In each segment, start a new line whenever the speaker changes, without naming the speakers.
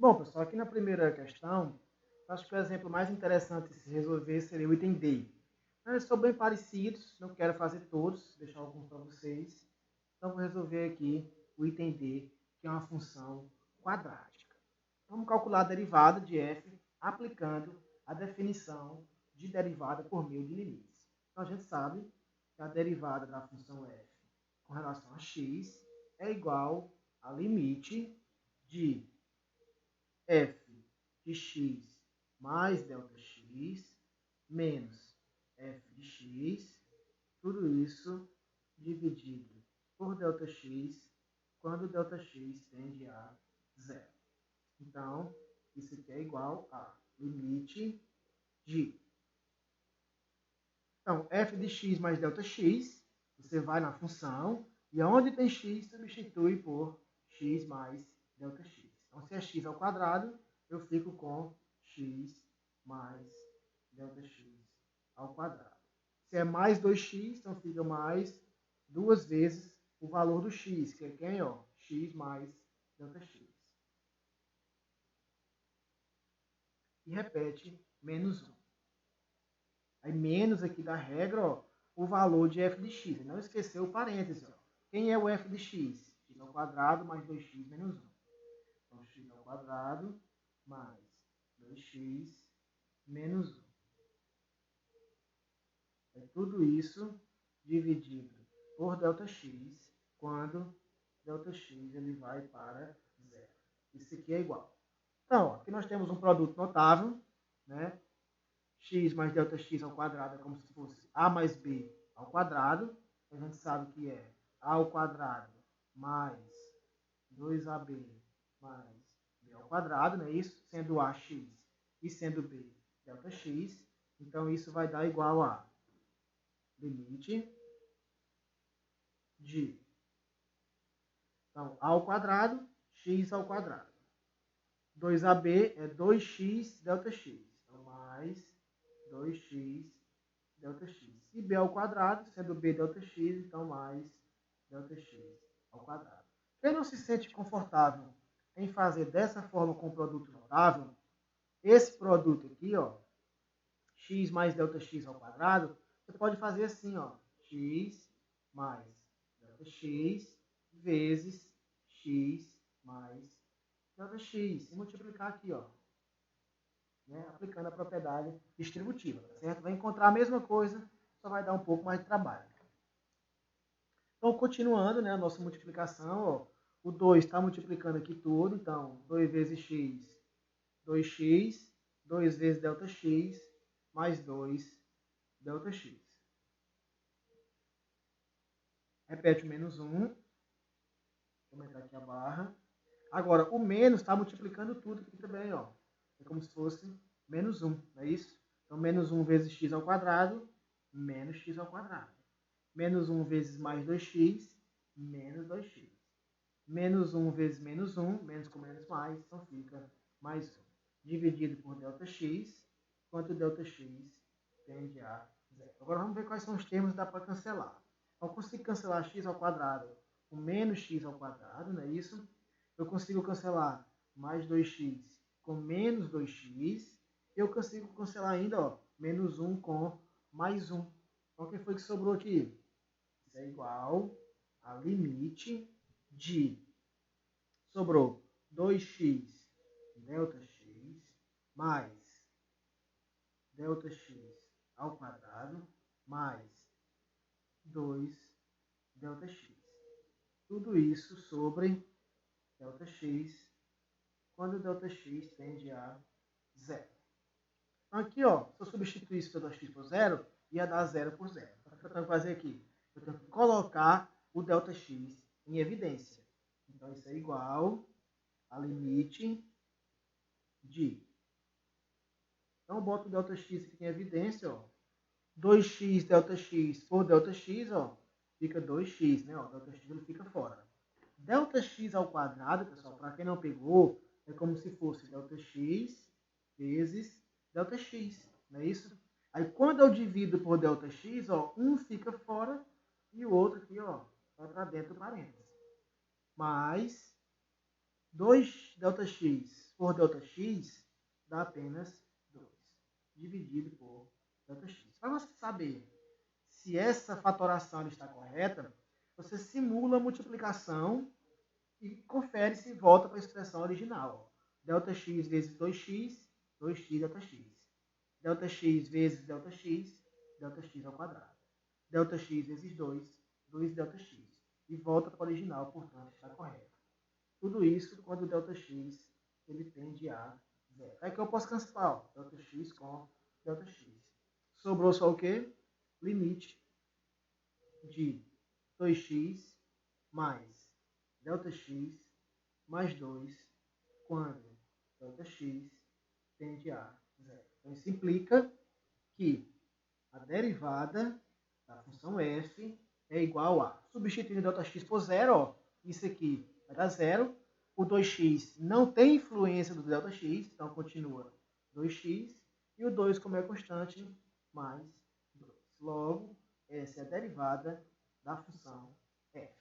Bom, pessoal, aqui na primeira questão, acho que o exemplo mais interessante de se resolver seria o item D. Eles são bem parecidos, não quero fazer todos, deixar alguns para vocês. Então, vou resolver aqui o item D, que é uma função quadrática. Vamos calcular a derivada de f aplicando a definição de derivada por meio de limites. Então, a gente sabe que a derivada da função f com relação a x é igual a limite de f de x mais ΔX menos f de x, tudo isso dividido por ΔX, quando ΔX tende a zero. Então, isso aqui é igual a limite de... Então, f de x mais ΔX, você vai na função, e onde tem x, substitui por x mais ΔX. Então, se é x ao quadrado, eu fico com x mais ΔX ao quadrado. Se é mais 2x, então fica mais duas vezes o valor do x, que é quem? Ó, x mais ΔX. E repete menos 1. Aí menos aqui da regra, ó, o valor de f de x. Não esqueceu o parêntese. Ó. Quem é o f de x? X ao quadrado mais 2x menos 1. Então, x ao quadrado mais 2x menos 1. É tudo isso dividido por ΔX, quando ΔX ele vai para zero. Isso aqui é igual. Então, ó, aqui nós temos um produto notável, né? X mais ΔX ao quadrado é como se fosse A mais B ao quadrado. A gente sabe que é A ao quadrado mais 2AB mais B ao quadrado, não é isso? Sendo A x e sendo B ΔX. Então, isso vai dar igual a limite de... Então, A ao quadrado, x ao quadrado. 2AB é 2x ΔX. Então, mais 2x ΔX. E b ao quadrado, sendo b ΔX, então mais ΔX ao quadrado. Quem não se sente confortável em fazer dessa forma com o produto notável, esse produto aqui, ó, x mais ΔX ao quadrado, você pode fazer assim, ó, x mais ΔX vezes x mais ΔX. E multiplicar aqui, ó, né, aplicando a propriedade distributiva, tá certo? Vai encontrar a mesma coisa, só vai dar um pouco mais de trabalho. Então, continuando, né, a nossa multiplicação, ó, o 2 está multiplicando aqui tudo, então, 2 vezes x, 2x, 2 vezes ΔX, mais 2 ΔX. Repete o menos 1, vou aumentar aqui a barra. Agora, o menos está multiplicando tudo aqui também, ó. É como se fosse menos 1, não é isso? Então, menos 1 vezes x ao quadrado, menos x ao quadrado. Menos 1 vezes mais 2x, menos 2x. Menos 1 vezes menos 1, menos com menos mais, então fica mais 1. Dividido por ΔX, quanto ΔX tende a zero. Agora vamos ver quais são os termos que dá para cancelar. Eu consigo cancelar x ao quadrado com menos x ao quadrado, não é isso? Eu consigo cancelar mais 2x com menos 2x. Eu consigo cancelar ainda, ó, menos 1 com mais 1. Então, o que foi que sobrou aqui? Isso é igual a limite de... Sobrou 2x ΔX mais ΔX ao quadrado mais 2 ΔX. Tudo isso sobre ΔX, quando ΔX tende a zero. Então, aqui, ó, se eu substituir isso pelo ΔX por zero, ia dar zero por zero. Então, o que eu tenho que fazer aqui? Eu tenho que colocar o ΔX em evidência. Então, isso é igual a limite de... Então, eu boto o ΔX aqui em evidência, ó. 2x ΔX por ΔX, ó, fica 2x, né? Ó, ΔX ele fica fora. ΔX ao quadrado, pessoal, para quem não pegou, é como se fosse ΔX vezes ΔX, não é isso? Aí, quando eu divido por ΔX, ó, um fica fora e o outro aqui, ó, vai para dentro do parênteses. Mais 2 ΔX por ΔX dá apenas 2, dividido por ΔX. Para você saber se essa fatoração está correta, você simula a multiplicação e confere se volta para a expressão original. ΔX vezes 2x, 2x ΔX. ΔX vezes ΔX, ΔX ao quadrado. ΔX vezes 2, 2 ΔX. E volta para o original, portanto, está correto. Tudo isso quando o ΔX ele tende a 0. Aí que eu posso cancelar, ó, ΔX com ΔX. Sobrou só o quê? Limite de 2x mais ΔX mais 2 quando ΔX tende a 0. Então, isso implica que a derivada da função f é igual a, substituindo ΔX por 0, ó, isso aqui vai dar 0. O 2x não tem influência do ΔX, então continua 2x. E o 2, como é constante, mais 2. Logo, essa é a derivada da função f.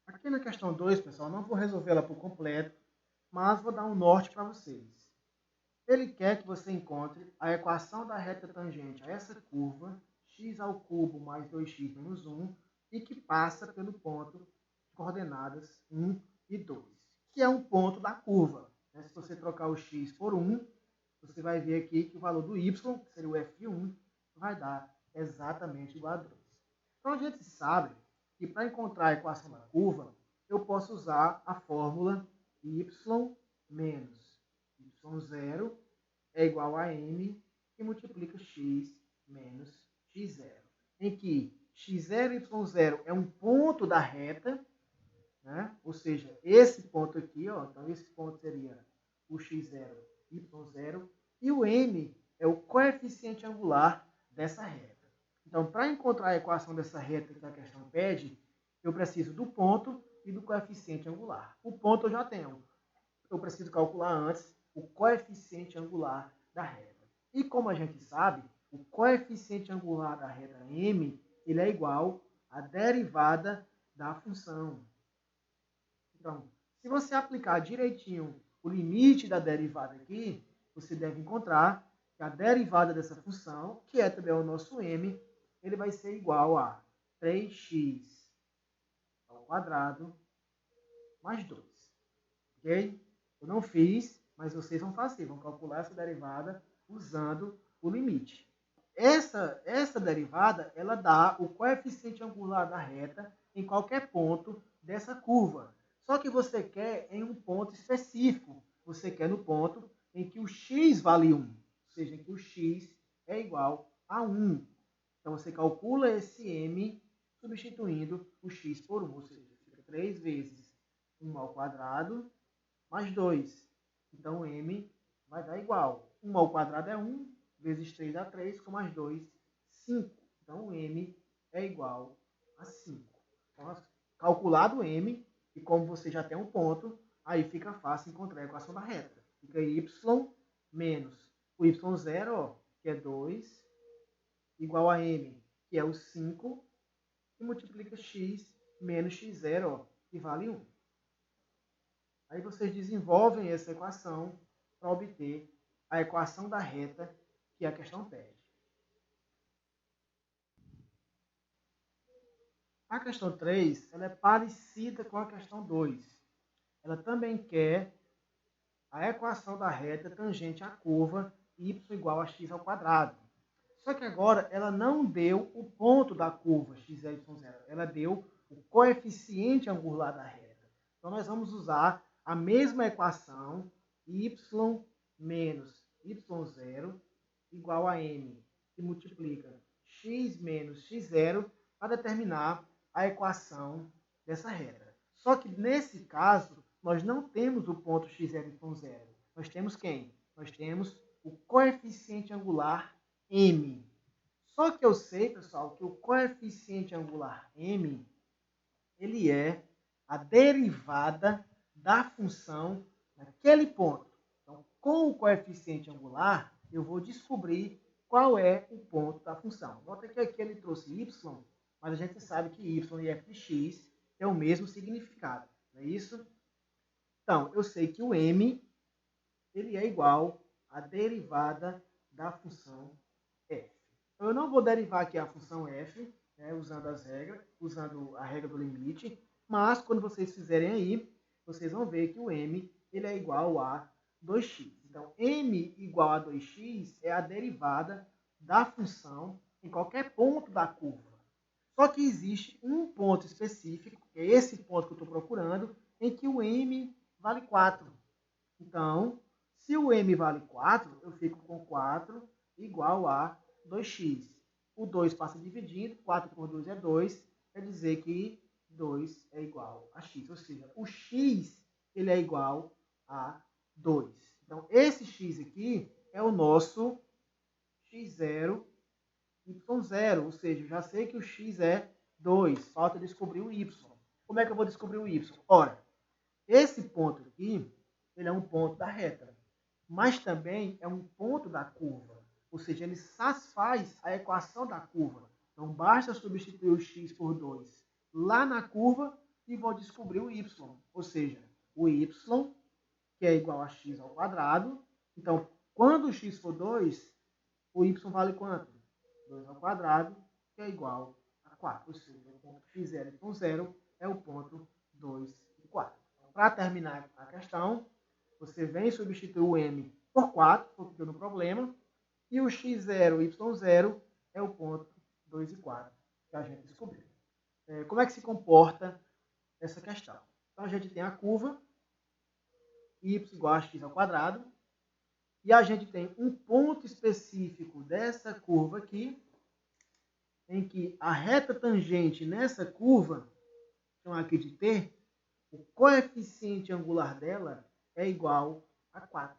Aqui na questão 2, pessoal, não vou resolvê-la por completo, mas vou dar um norte para vocês. Ele quer que você encontre a equação da reta tangente a essa curva, x ao cubo mais 2x menos 1, e que passa pelo ponto de coordenadas 1 e 2, que é um ponto da curva. Se você trocar o x por 1, você vai ver aqui que o valor do y, que seria o f1, vai dar exatamente igual a 2. Então a gente sabe que para encontrar a equação da curva, eu posso usar a fórmula y menos y0 é igual a m que multiplica x menos x0, em que x0 e y0 é um ponto da reta, né? Ou seja, esse ponto aqui, ó, então esse ponto seria o x0 e y0, e o m é o coeficiente angular dessa reta. Então, para encontrar a equação dessa reta que a questão pede, eu preciso do ponto e do coeficiente angular. O ponto eu já tenho. Eu preciso calcular antes o coeficiente angular da reta. E como a gente sabe, o coeficiente angular da reta m ele é igual à derivada da função. Então, se você aplicar direitinho o limite da derivada aqui, você deve encontrar que a derivada dessa função, que é também o nosso m, ele vai ser igual a 3x ao quadrado mais 2. Ok? Eu não fiz, mas vocês vão fazer. Vão calcular essa derivada usando o limite. Essa derivada, ela dá o coeficiente angular da reta em qualquer ponto dessa curva. Só que você quer em um ponto específico. Você quer no ponto em que o x vale 1. Ou seja, em que o x é igual a 1. Então, você calcula esse m substituindo o x por 1. Ou seja, fica 3 vezes 1 ao quadrado mais 2. Então, m vai dar igual. 1 ao quadrado é 1, vezes 3 dá 3, com mais 2, 5. Então, m é igual a 5. Então, calculado m, e como você já tem um ponto, aí fica fácil encontrar a equação da reta. Fica y menos o y0, ó, que é 2, igual a m, que é o 5, e multiplica x menos x0, ó, que vale 1. Aí vocês desenvolvem essa equação para obter a equação da reta que a questão pede. A questão 3 ela é parecida com a questão 2. Ela também quer a equação da reta tangente à curva y igual a x ao quadrado. Só que agora ela não deu o ponto da curva x, y, 0. Ela deu o coeficiente angular da reta. Então nós vamos usar a mesma equação y menos y0 igual a m, que multiplica x menos x0 para determinar a equação dessa reta. Só que nesse caso, nós não temos o ponto x0 e y0. Nós temos quem? Nós temos o coeficiente angular m. Só que eu sei, pessoal, que o coeficiente angular m, ele é a derivada da função naquele ponto. Então, com o coeficiente angular, eu vou descobrir qual é o ponto da função. Nota que aqui ele trouxe y, mas a gente sabe que y e f de x é o mesmo significado. não é isso? Então, eu sei que o m ele é igual à derivada da função f. Eu não vou derivar aqui a função f, né, usando as regras, usando a regra do limite, mas quando vocês fizerem aí, vocês vão ver que o m ele é igual a 2x. Então, m igual a 2x é a derivada da função em qualquer ponto da curva. Só que existe um ponto específico, que é esse ponto que eu estou procurando, em que o m vale 4. Então, se o m vale 4, eu fico com 4 igual a 2x. O 2 passa dividindo, 4 por 2 é 2, quer dizer que 2 é igual a x. Ou seja, o x ele é igual a 2. Então, esse x aqui é o nosso x0, y0. Ou seja, eu já sei que o x é 2, falta descobrir o y. Como é que eu vou descobrir o y? Ora, esse ponto aqui, ele é um ponto da reta, mas também é um ponto da curva. Ou seja, ele satisfaz a equação da curva. Então, basta substituir o x por 2 lá na curva e vou descobrir o y. Ou seja, o y, que é igual a x ao quadrado. Então, quando o x for 2, o y vale quanto? 2 ao quadrado, que é igual a 4. Ou seja, o ponto x0 e y0 é o ponto 2 e 4. Para terminar a questão, você vem substituir o m por 4, porque no problema, e o x0 e y0 é o ponto 2 e 4 que a gente descobriu. Como é que se comporta essa questão? Então, a gente tem a curva y igual a x ao quadrado, e a gente tem um ponto específico dessa curva aqui, em que a reta tangente nessa curva, chamar aqui de t, o coeficiente angular dela é igual a 4.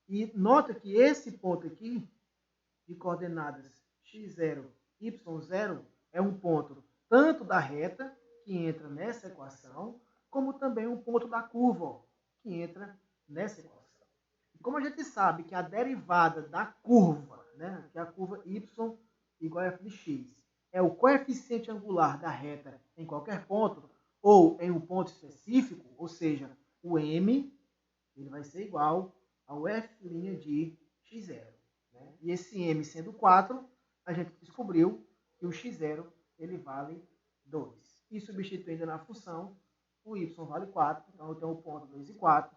E nota que esse ponto aqui, de coordenadas x0, y0, é um ponto tanto da reta, que entra nessa equação, como também um ponto da curva, ó, que entra nessa equação. E como a gente sabe que a derivada da curva, né, que é a curva y igual a f de x, é o coeficiente angular da reta em qualquer ponto, ou em um ponto específico, ou seja, o m ele vai ser igual ao f' de x0. Né? E esse m sendo 4, a gente descobriu que o x0 ele vale 2. E substituindo na função, o y vale 4, então eu tenho o ponto 2 e 4,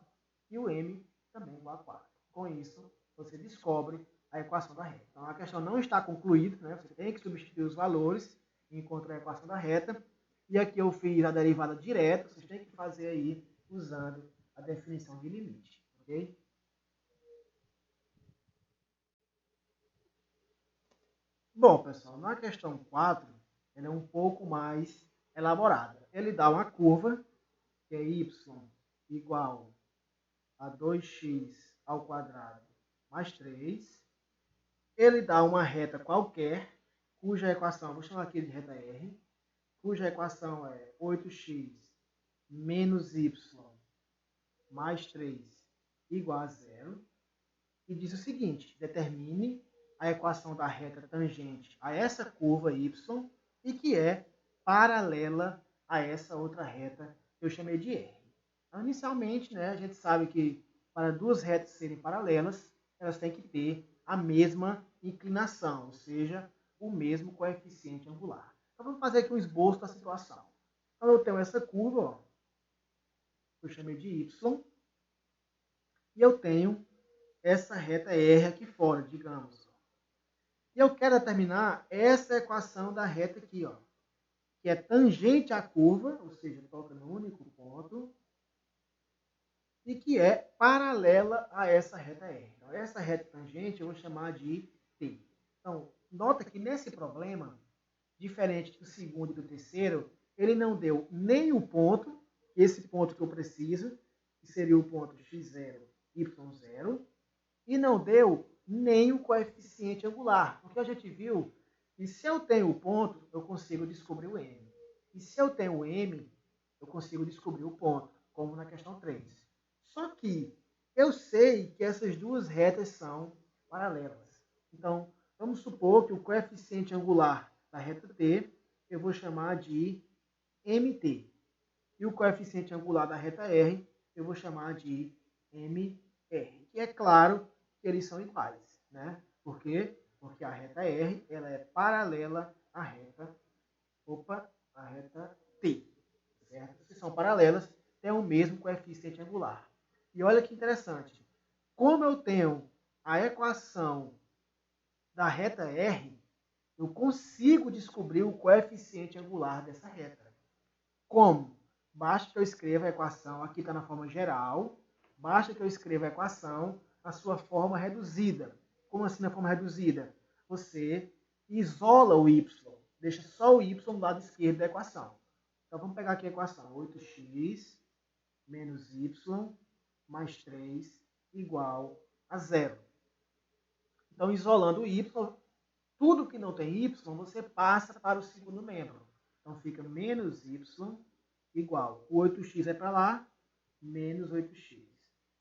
e o m também igual a 4. Com isso, você descobre a equação da reta. Então, a questão não está concluída, né? Você tem que substituir os valores e encontrar a equação da reta. E aqui eu fiz a derivada direta, vocês têm que fazer aí usando a definição de limite, ok? Bom, pessoal, na questão 4, ela é um pouco mais elaborada. Ele dá uma curva, que é y igual a 2x ao quadrado mais 3. Ele dá uma reta qualquer, cuja equação, vou chamar aqui de reta R, cuja equação é 8x menos y mais 3 igual a 0. E diz o seguinte, determine a equação da reta tangente a essa curva y e que é paralela a essa outra reta que eu chamei de R. Então, inicialmente, né, a gente sabe que para duas retas serem paralelas, elas têm que ter a mesma inclinação, ou seja, o mesmo coeficiente angular. Então, vamos fazer aqui um esboço da situação. Então, eu tenho essa curva, ó, que eu chamei de y, e eu tenho essa reta R aqui fora, digamos. E eu quero determinar essa equação da reta aqui, ó, que é tangente à curva, ou seja, toca no único ponto, e que é paralela a essa reta R. Então, essa reta tangente eu vou chamar de T. Então, nota que nesse problema, diferente do segundo e do terceiro, ele não deu nem o ponto, esse ponto que eu preciso, que seria o ponto x0, y0, e não deu nem o coeficiente angular, porque a gente viu que se eu tenho o ponto, eu consigo descobrir o m. E se eu tenho o m, eu consigo descobrir o ponto, como na questão 3. Só que eu sei que essas duas retas são paralelas. Então, vamos supor que o coeficiente angular da reta T eu vou chamar de mt. E o coeficiente angular da reta R eu vou chamar de MR. E é claro que eles são iguais, né? Por quê? Porque a reta R ela é paralela à reta, a reta T. Certo? Se são paralelas, tem o mesmo coeficiente angular. E olha que interessante. Como eu tenho a equação da reta R, eu consigo descobrir o coeficiente angular dessa reta. Como? Basta que eu escreva a equação, aqui está na forma geral, basta que eu escreva a equação na sua forma reduzida. Como assim na forma reduzida? Você isola o y, deixa só o y do lado esquerdo da equação. Então vamos pegar aqui a equação, 8x menos y mais 3 igual a 0. Então, isolando o y, tudo que não tem y, você passa para o segundo membro. Então, fica menos y igual. O 8x é para lá, menos 8x.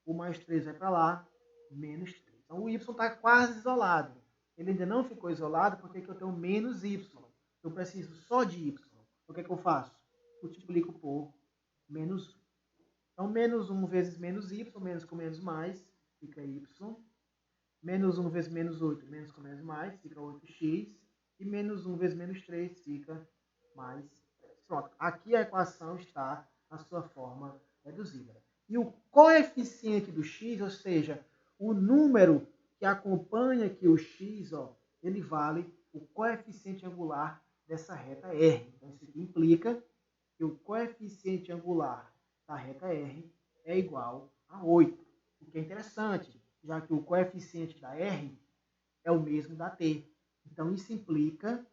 O mais 3 vai para lá, menos 3. Então, o y está quase isolado. Ele ainda não ficou isolado porque eu tenho menos y. Eu preciso só de y. O que é que eu faço? Multiplico por menos 1. Então, menos 1 vezes menos y, menos com menos mais, fica y. Menos 1 vezes menos 8, menos com menos mais, fica 8x. E menos 1 vezes menos 3 fica mais 3. Pronto, aqui a equação está na sua forma reduzida. E o coeficiente do x, ou seja, o número que acompanha aqui o x, ó, ele vale o coeficiente angular dessa reta R. Então, isso aqui implica que o coeficiente angular da reta R é igual a 8. O que é interessante, já que o coeficiente da R é o mesmo da T. Então, isso implica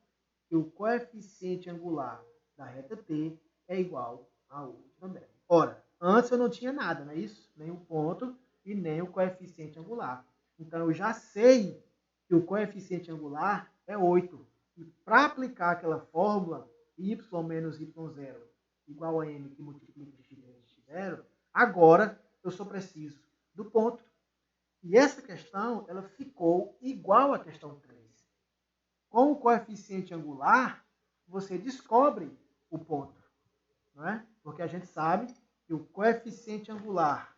que o coeficiente angular da reta T é igual a 8 também. Ora, antes eu não tinha nada, não é isso? Nem o ponto e nem o coeficiente angular. Então, eu já sei que o coeficiente angular é 8. E para aplicar aquela fórmula, y menos y0 igual a m que multiplica x vezes x0, agora eu só preciso do ponto. E essa questão ela ficou igual à questão 3. Com o coeficiente angular, você descobre o ponto. Não é? Porque a gente sabe que o coeficiente angular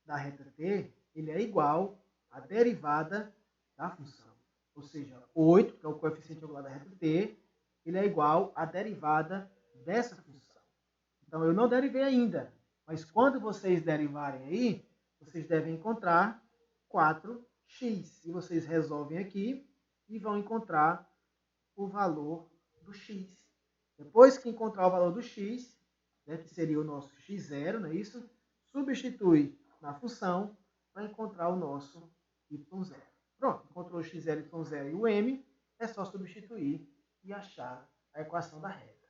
da reta t ele é igual à derivada da função. Ou seja, 8, que é o coeficiente angular da reta t, ele é igual à derivada dessa função. Então, eu não derivei ainda, mas quando vocês derivarem aí, vocês devem encontrar 4x. E vocês resolvem aqui e vão encontrar o valor do x. Depois que encontrar o valor do x, né, que seria o nosso x0, não é isso? Substitui na função para encontrar o nosso y0. Pronto, encontrou o x0, y0 e o m, é só substituir e achar a equação da reta.